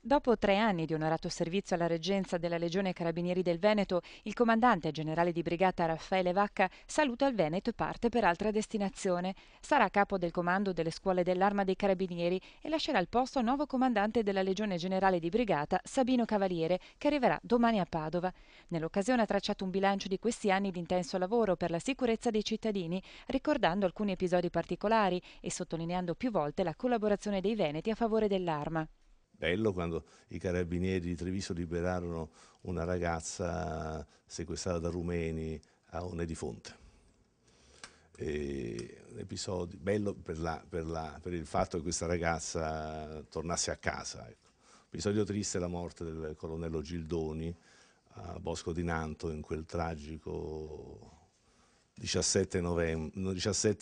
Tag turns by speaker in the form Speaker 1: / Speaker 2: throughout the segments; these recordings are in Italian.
Speaker 1: Dopo 3 anni di onorato servizio alla reggenza della Legione Carabinieri del Veneto, il comandante generale di brigata Raffaele Vacca saluta il Veneto e parte per altra destinazione. Sarà a capo del comando delle scuole dell'Arma dei Carabinieri e lascerà il posto al nuovo comandante della Legione Generale di Brigata, Sabino Cavaliere, che arriverà domani a Padova. Nell'occasione ha tracciato un bilancio di questi anni di intenso lavoro per la sicurezza dei cittadini, ricordando alcuni episodi particolari e sottolineando più volte la collaborazione dei veneti a favore dell'Arma.
Speaker 2: Bello quando i carabinieri di Treviso liberarono una ragazza sequestrata da rumeni a One di Fonte. Un episodio bello per il fatto che questa ragazza tornasse a casa. Ecco. Episodio triste la morte del colonnello Gildoni a Bosco di Nanto in quel tragico 17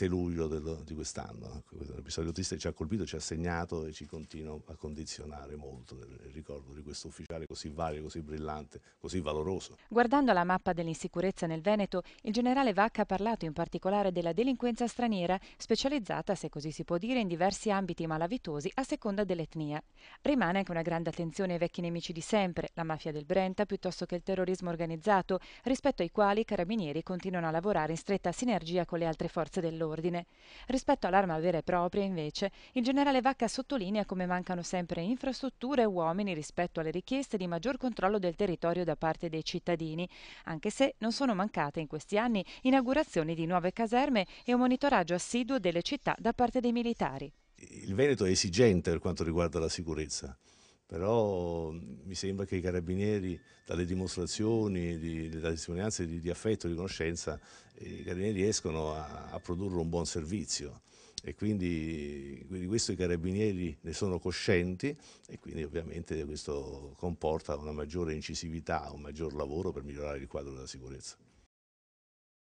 Speaker 2: luglio di quest'anno. Ecco, questo è un episodio triste che ci ha colpito, ci ha segnato e ci continua a condizionare molto nel ricordo di questo ufficiale così valido, così brillante, così valoroso.
Speaker 1: Guardando la mappa dell'insicurezza nel Veneto, il generale Vacca ha parlato in particolare della delinquenza straniera, specializzata, se così si può dire, in diversi ambiti malavitosi a seconda dell'etnia. Rimane anche una grande attenzione ai vecchi nemici di sempre, la mafia del Brenta piuttosto che il terrorismo organizzato, rispetto ai quali i carabinieri continuano a lavorare in stretta sinergia con le altre forze dell'ordine. Rispetto all'arma vera e propria, invece, il generale Vacca sottolinea come mancano sempre infrastrutture e uomini rispetto alle richieste di maggior controllo del territorio da parte dei cittadini, anche se non sono mancate in questi anni inaugurazioni di nuove caserme e un monitoraggio assiduo delle città da parte dei militari.
Speaker 2: Il Veneto è esigente per quanto riguarda la sicurezza, però mi sembra che i carabinieri, dalle dimostrazioni, dalle testimonianze di affetto e di conoscenza, i carabinieri riescono a produrre un buon servizio e quindi di questo i carabinieri ne sono coscienti e quindi ovviamente questo comporta una maggiore incisività, un maggior lavoro per migliorare il quadro della sicurezza.